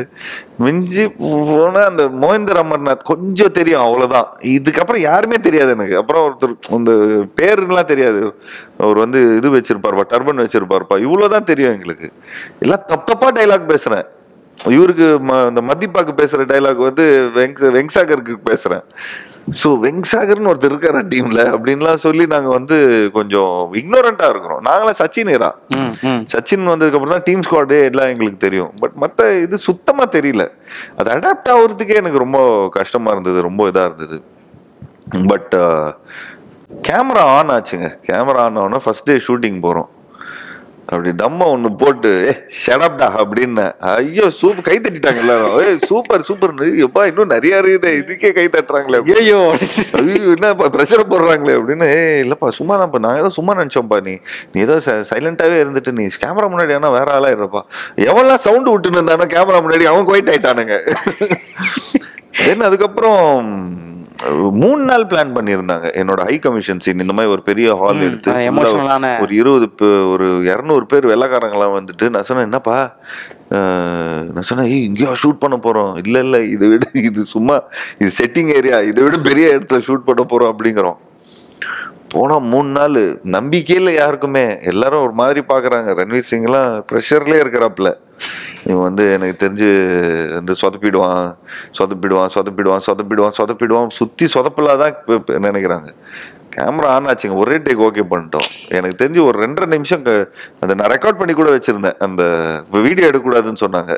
மிஞ்சி போனா அந்த மோஹிந்தர் அமர்நாத் கொஞ்சம் தெரியும், அவ்வளவுதான். இதுக்கப்புறம் யாருமே தெரியாது எனக்கு. அப்புறம் ஒருத்தர் அந்த பேருலாம் தெரியாது, அவர் வந்து இது வச்சிருப்பாருப்பா, டர்பன் வச்சிருப்பாருப்பா, இவ்வளவுதான் தெரியும் எங்களுக்கு. எல்லாம் தப்பா டைலாக் பேசுறேன். இவருக்கு இந்த மதிப்பாக்கு பேசுற டைலாக் வந்து வெங்சாகருக்கு பேசுறேன். ஸோ வெங்சாகர்னு ஒருத்தர் இருக்காரா டீம்ல அப்படின்லாம் சொல்லி நாங்க வந்து கொஞ்சம் இக்னோரண்டா இருக்கிறோம். நாங்களாம் சச்சின் வந்ததுக்கு அப்புறம் தான் டீம் ஸ்குவாடே எல்லாம் எங்களுக்கு தெரியும். பட் மற்ற இது சுத்தமா தெரியல. அது அடாப்ட் ஆகுறதுக்கே எனக்கு ரொம்ப கஷ்டமா இருந்தது, ரொம்ப இதா இருந்தது. பட் கேமரா ஆன் ஆச்சுங்க. கேமரா ஆன் ஆனா ஃபர்ஸ்ட் டே ஷூட்டிங் போறோம். அப்படி தம்மா ஒண்ணு போட்டு ஷடப்டா அப்படின்னு, ஐயோ சூப்பர், கை தட்டிட்டாங்க எல்லாரும். சூப்பர் எப்பா இன்னும் நிறைய இருக்குது, இதுக்கே கை தட்டுறாங்களே, ஐயோ என்னப்பா ப்ரெஷர் போடுறாங்களே அப்படின்னு. இல்லப்பா சும்மா தான்ப்பா, நாங்க ஏதோ சும்மா நினைச்சோம்ப்பா, நீ ஏதோ சைலண்டாவே இருந்துட்டு நீ கேமரா முன்னாடி ஆனா வேற ஆளா இருப்பா. எவெல்லாம் சவுண்ட் விட்டுன்னு இருந்தானோ கேமரா முன்னாடி அவன் குவைட் ஆயிட்டானுங்க. தென் அதுக்கப்புறம் 3 நாள் பிளான் பண்ணியிருந்தாங்க. என்னோட ஹை கமிஷன் சீன் இந்த மாதிரி ஒரு பெரிய ஹால் எடுத்து ஒரு 200 பேர் வெள்ளக்காரங்களாம் வந்துட்டு, நான் சொன்னேன் என்னப்பா, நான் சொன்னேன் இங்கேயா ஷூட் பண்ண போறோம், இல்ல இதை விட இது சும்மா இது செட்டிங் ஏரியா, இதை விட பெரிய இடத்துல ஷூட் பண்ண போறோம் அப்படிங்கிறோம். போனா 3 நாள் நம்பிக்கையே இல்லை யாருக்குமே, எல்லாரும் ஒரு மாதிரி பாக்குறாங்க. ரன்வீர் சிங் எல்லாம் ப்ரெஷர்லயே இருக்கிறாப்ல, இவன் வந்து எனக்கு தெரிஞ்சு வந்து சொதப்பிடுவான் சுத்தி சொதப்பலாதான் நினைக்கிறாங்க. கேமரா ஆன் ஆச்சுங்க, ஒரே டேக் ஓகே பண்ணிட்டோம். எனக்கு தெரிஞ்சு ஒரு 2.5 நிமிஷம் அதை நான் ரெக்கார்ட் பண்ணி கூட வச்சிருந்தேன். அந்த வீடியோ எடுக்கக்கூடாதுன்னு சொன்னாங்க,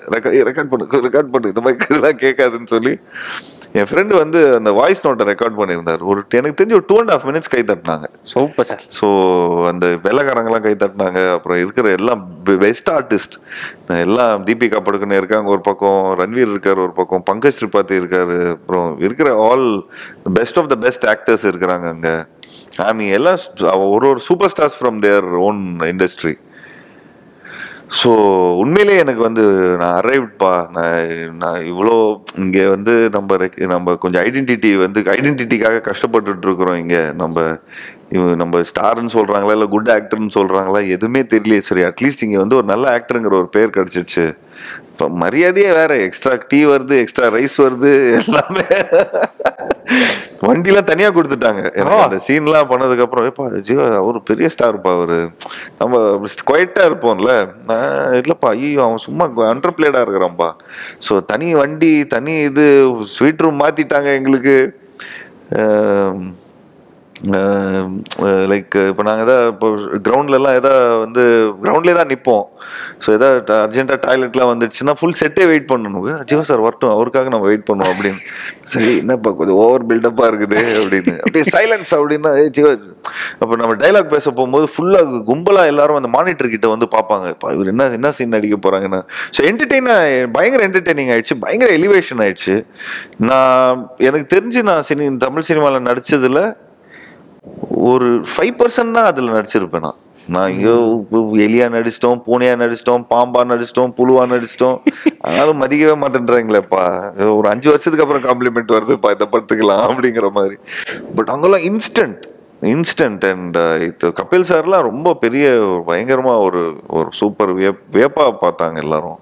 ரெக்கார்ட் பண்ணு இந்த மாதிரி இதெல்லாம் கேட்காதுன்னு சொல்லி என் ஃப்ரெண்டு வந்து அந்த வாய்ஸ் நோட்டை ரெக்கார்ட் பண்ணியிருந்தார். எனக்கு தெரிஞ்சு ஒரு 2.5 minutes கை தட்டினாங்க. Super sir. ஸோ அந்த வெள்ளக்காரங்கெல்லாம் கை தட்டினாங்க. அப்புறம் இருக்கிற எல்லாம் பெஸ்ட் ஆர்டிஸ்ட் எல்லாம், தீபிகா படுகோனே இருக்காங்க ஒரு பக்கம், ரன்வீர் இருக்காரு ஒரு பக்கம், பங்கஜ் திரிபாதி இருக்காரு, அப்புறம் இருக்கிற all best of the best actors இருக்கிறாங்க அங்க. எல்லாம் ஒரு super stars from their own industry. So உண்மையிலே எனக்கு வந்து நான் அரைவ்ட்பா, நான் இவ்வளோ இங்கே வந்து நம்ம கொஞ்சம் ஐடென்டிட்டிக்காக கஷ்டப்பட்டுட்டு இருக்கிறோம். இங்கே நம்ம ஸ்டார்ன்னு சொல்றாங்களா இல்லை குட் ஆக்டர்னு சொல்றாங்களா எதுவுமே தெரியலையே. சரி, அட்லீஸ்ட் இங்கே வந்து ஒரு நல்ல ஆக்டருங்கிற ஒரு பேர் கிடைச்சிருச்சு. இப்போ மரியாதையே வேற, எக்ஸ்ட்ரா டீ வருது, எக்ஸ்ட்ரா ரைஸ் வருது, எல்லாமே வண்டிலாம் தனியா கொடுத்துட்டாங்க. அந்த சீன்லாம் பண்ணதுக்கு அப்புறம் ஜீவா அவரு பெரிய ஸ்டார்ப்பா, அவரு நம்ம குவைட்டா இருப்போம்ல, இல்லப்பா ஐயோ அவன் சும்மா அண்டர் பிளேடா இருக்கிறான்ப்பா. ஸோ தனி வண்டி, தனி இது, ஸ்வீட் ரூம் மாத்திட்டாங்க எங்களுக்கு. லைக் இப்போ நாங்கள் எதாவது இப்போ கிரவுண்ட்லலாம் எதாவது வந்து கிரவுண்ட்லேயே தான் நிற்போம். ஸோ எதாவது அர்ஜென்ட்டாக டாய்லெட்லாம் வந்துடுச்சுன்னா ஃபுல் செட்டே வெயிட் பண்ணணும். ஜீவா சார் வரட்டும், அவருக்காக நம்ம வெயிட் பண்ணுவோம் அப்படின்னு. சரி என்னப்பா கொஞ்சம் ஓவர் பில்டப்பாக இருக்குது அப்படின்னு அப்படியே சைலன்ஸ் அப்படின்னா ஜீவா. அப்போ நம்ம டைலாக் பேச போகும்போது ஃபுல்லாக கும்பலாக எல்லாரும் அந்த மானிட்டர் கிட்ட வந்து பார்ப்பாங்க, இவர் என்ன சீன் நடிக்க போகிறாங்கன்னா. ஸோ பயங்கர என்டர்டெய்னிங் ஆயிடுச்சு, பயங்கர எலிவேஷன் ஆயிடுச்சு. எனக்கு தெரிஞ்சு நான் தமிழ் சினிமாவில் நடிச்சதுல ஒரு 5% தான் அதில் நடிச்சிருப்பேன். நான் இங்கே எலியா நடிச்சிட்டோம், பூனையா நடிச்சிட்டோம், பாம்பா நடிச்சிட்டோம், புழுவா நடிச்சிட்டோம். ஆனாலும் மதிக்கவே மாட்டேன்றாங்களேப்பா. ஒரு 5 வருஷத்துக்கு அப்புறம் காம்ப்ளிமெண்ட் வருதுப்பா இந்த படத்துக்கலாம் அப்படிங்கிற மாதிரி. பட் அங்கெல்லாம் இன்ஸ்டன்ட் அண்ட் கபில் சார்லாம் ரொம்ப பெரிய பயங்கரமாக ஒரு சூப்பர் வியப்பாக பார்த்தாங்க எல்லாரும்.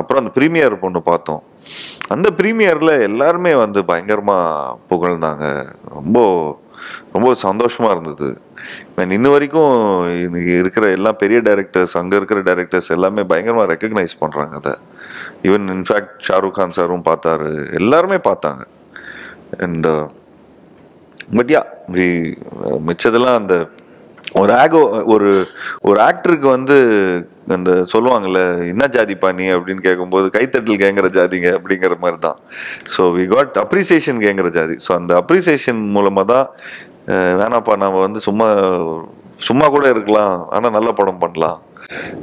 அப்புறம் அந்த ப்ரீமியர் பொண்ணு பார்த்தோம். அந்த ப்ரீமியரில் எல்லாருமே வந்து பயங்கரமாக புகழ்ந்தாங்க. ரொம்ப ரொம்ப சந்தோஷமாக இருந்தது. இன்ன வரைக்கும் இருக்கிற எல்லா பெரிய டைரக்டர்ஸ், அங்கே இருக்கிற டைரக்டர்ஸ் எல்லாமே பயங்கரமாக ரெக்கக்னைஸ் பண்ணுறாங்க அதை. ஈவன் இன்ஃபேக்ட் ஷாருக் கான் சாரும் பார்த்தாரு, எல்லாருமே பார்த்தாங்க. அண்ட் பட் யா மிச்சதெல்லாம் அந்த ஒரு ஆக்டருக்கு வந்து அந்த சொல்லுவாங்கல்ல, என்ன ஜாதி பாணி அப்படின்னு கேட்கும்போது கைத்தட்டல் கேங்கிற ஜாதிங்க அப்படிங்கிற மாதிரி தான். ஸோ வி காட் அப்ரிசியேஷன் கேங்கிற ஜாதி. ஸோ அந்த அப்ரிசியேஷன் மூலமாக தான் வேணாப்பா நம்ம வந்து சும்மா கூட இருக்கலாம், ஆனால் நல்ல படம் பண்ணலாம்.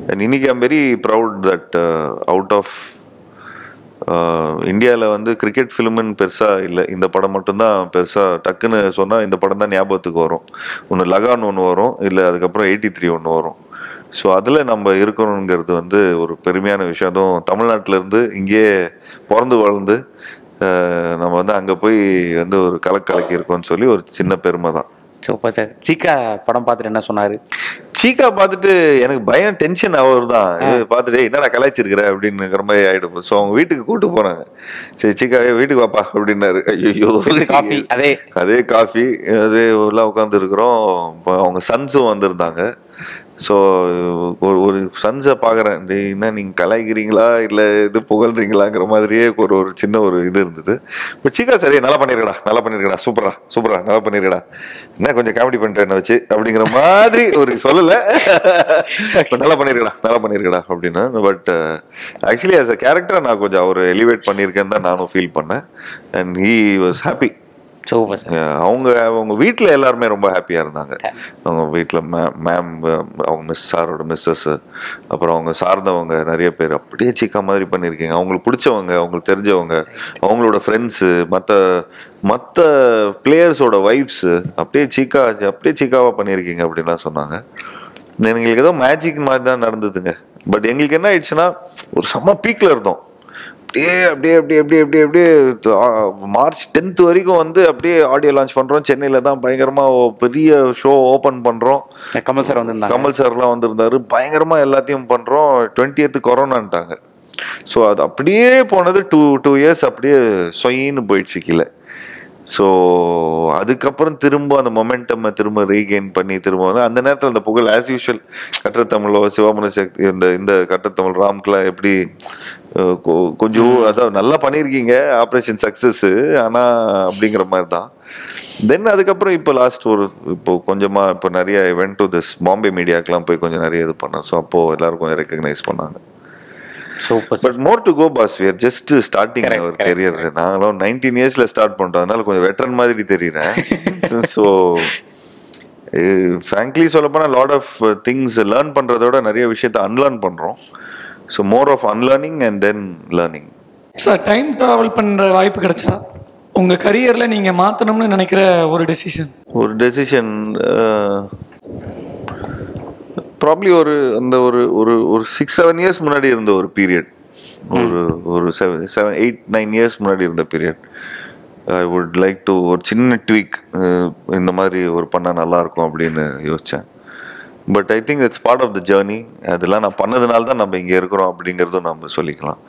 அண்ட் இன்னைக்கு I'm very proud that out of இந்தியாவில் வந்து கிரிக்கெட் ஃபிலிம்னு பெருசாக இல்லை, இந்த படம் மட்டும்தான் பெருசாக டக்குன்னு சொன்னால் இந்த படம் தான் ஞாபகத்துக்கு வரும். ஒன்று லகான் ஒன்று வரும், இல்லை அதுக்கப்புறம் 83 ஒன்று வரும். ஸோ அதில் நம்ம இருக்கணுங்கிறது வந்து ஒரு பெருமையான விஷயம். அதுவும் தமிழ்நாட்டிலேருந்து இங்கேயே பிறந்து வளர்ந்து நம்ம வந்து அங்கே போய் வந்து ஒரு கலக்கி இருக்கோம்னு சொல்லி ஒரு சின்ன பெருமை தான். Super sir. சீக்கா படம் பார்த்துட்டு என்ன சொன்னார்? சீக்கா பார்த்துட்டு எனக்கு பயம், டென்ஷன் அவர் தான் பார்த்துட்டு என்னடா கலாய்ச்சிருக்கிற அப்படின்னுங்கிற மாதிரி ஆகிடும். ஸோ அவங்க வீட்டுக்கு கூப்பிட்டு போனாங்க. சரி சீக்கா வீட்டுக்கு வாப்பா அப்படின்னாரு. ஐயோ அதே காஃபி அதே எல்லாம் உட்காந்து இருக்கிறோம். அவங்க சன்ஸும் வந்திருந்தாங்க. ஸோ ஒரு சன்ஸை பார்க்குறேன், என்ன நீங்கள் கலாய்க்கிறீங்களா இல்லை இது புகழ்றீங்களாங்கிற மாதிரியே ஒரு சின்ன இது இருந்தது. பட் சீக்கா சரி நல்லா பண்ணியிருக்கடா சூப்பரா நல்லா பண்ணியிருக்கடா, என்ன கொஞ்சம் காமெடி பண்ணிட்டேன் என்ன வச்சு அப்படிங்கிற மாதிரி ஒரு சொல்லலை, நல்லா பண்ணியிருக்கடா அப்படின்னா. But actually as a character நான் கொஞ்சம் அவர் எலிவேட் பண்ணியிருக்கேன்னு தான் நானும் ஃபீல் பண்ணேன். And he was happy. அவங்க வீட்டில் எல்லாருமே ரொம்ப ஹாப்பியாக இருந்தாங்க. அவங்க வீட்டில் மேம், அவங்க மிஸ் சாரோட மிஸ்ஸஸ், அப்புறம் அவங்க சார்ந்தவங்க நிறைய பேர் அப்படியே சீக்கா மாதிரி பண்ணியிருக்கீங்க. அவங்களுக்கு பிடிச்சவங்க, அவங்களுக்கு தெரிஞ்சவங்க, அவங்களோட ஃப்ரெண்ட்ஸு, மற்ற பிளேயர்ஸோட ஒய்ஃப்ஸு அப்படியே சீக்காவாக பண்ணியிருக்கீங்க அப்படின்லாம் சொன்னாங்க. எங்களுக்கு ஏதோ மேஜிக் மாதிரி தான் நடந்ததுங்க. பட் எங்களுக்கு என்ன ஆயிடுச்சுன்னா ஒரு செம்ம பீக்கில் இருந்தோம். அப்படியே மார்ச் 10th வரைக்கும் வந்து அப்படியே ஆடியோ லான்ச் பண்றோம். சென்னையில தான் பயங்கரமா பெரிய ஷோ ஓபன் பண்றோம். கமல் சார்லாம் வந்திருந்தாரு. பயங்கரமா எல்லாத்தையும் பண்றோம். 20th கொரோனான்ட்டாங்க. ஸோ அது அப்படியே போனது 2 years அப்படியே சொயின்னு போயிடுச்சு கீழே. ஸோ அதுக்கப்புறம் திரும்ப அந்த மொமெண்டம் திரும்ப ரீகெயின் பண்ணி திரும்ப வந்து அந்த நேரத்தில் அந்த புகழ் ஆஸ் யூஷுவல் கட்டத்தமிழோ சிவாமணி சக்தி இந்த கட்டத்தமிழ் ராம்கெலாம் எப்படி கொஞ்சம் அதாவது நல்லா பண்ணியிருக்கீங்க, ஆப்ரேஷன் சக்ஸஸ் ஆனால் அப்படிங்கிற மாதிரி தான். தென் அதுக்கப்புறம் இப்போ லாஸ்ட் இப்போ கொஞ்சமாக இப்போ நிறைய இவெண்ட் டு திஸ் பாம்பே மீடியாக்கெலாம் போய் கொஞ்சம் நிறைய இது பண்ணோம். ஸோ அப்போது எல்லாரும் கொஞ்சம் ரெக்கக்னைஸ் பண்ணாங்க. But more to go boss, we are just starting our career. நாங்களும் 19 yearsல ஸ்டார்ட் பண்ணிட்டோம், அதனால கொஞ்சம் வெட்டரன் மாதிரி தெரியுறேன். ஸோ ஃப்ராங்க்லி சொல்லப்போனால் லாட் ஆஃப் திங்ஸ் லேர்ன் பண்ணுறதோட நிறைய விஷயத்த அன்லேர்ன் பண்ணுறோம். So more of unlearning and then learning. Sir time travel பண்ணுற வாய்ப்பு கிடைச்சா உங்கள் கரியரில் நீங்கள் மாற்றணும்னு நினைக்கிற ஒரு டெசிஷன் ப்ராப்ளி அந்த ஒரு 6-7 years முன்னாடி இருந்த ஒரு பீரியட், ஒரு 7-8-9 years முன்னாடி இருந்த period. I would like to ஒரு சின்ன ட்வீக் இந்த மாதிரி ஒரு பண்ணால் நல்லாயிருக்கும் அப்படின்னு யோசித்தேன். But I think it's part of the journey. அதெல்லாம் நான் பண்ணதுனால தான் நம்ம இங்கே இருக்கிறோம் அப்படிங்கிறதும் நம்ம சொல்லிக்கலாம்.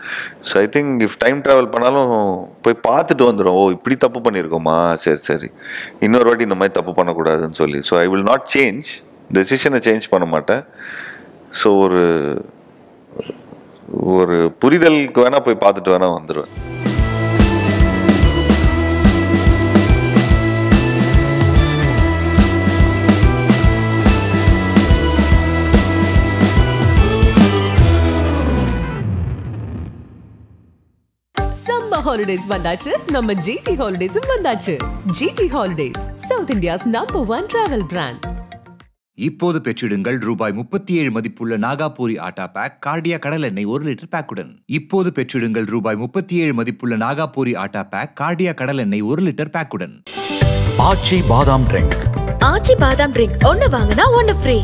So I think if time travel பண்ணாலும் போய் பார்த்துட்டு வந்துடும், ஓ இப்படி தப்பு பண்ணியிருக்கோமா, சரி இன்னொரு வாட்டி இந்த மாதிரி தப்பு பண்ணக்கூடாதுன்னு சொல்லி. So I will not change டெசிஷனை சேஞ்ச் பண்ண மாட்டேன். ஸோ ஒரு புரிதலுக்கு வேணால் போய் பார்த்துட்டு வேணால் வந்துடுவேன். சம்மர் ஹாலிடேஸ் வந்தாச்சு, நம்ம ஜிடி ஹாலிடேஸும் வந்தாச்சு. GT holidays, south India's #1 travel brand. இப்போது பெற்றிடுங்கள் ரூபாய் 37 மதிப்புள்ள நாகாபூரி ஆட்டா பேக், கார்டியா கடல் எண்ணெய் 1 லிட்டர் பேக்குடன். இப்போது பெற்றிடுங்கள் ரூபாய் 37 மதிப்புள்ள நாகாபூரி ஆட்டா பேக், கார்டியா கடல் எண்ணெய் 1 லிட்டர் பேக்குடன். ஆச்சி பாதாம் ட்ரிங்க். ஆச்சி பாதாம் ட்ரிங்க் ஒன்னு வாங்கினா ஒன்னு ஃப்ரீ.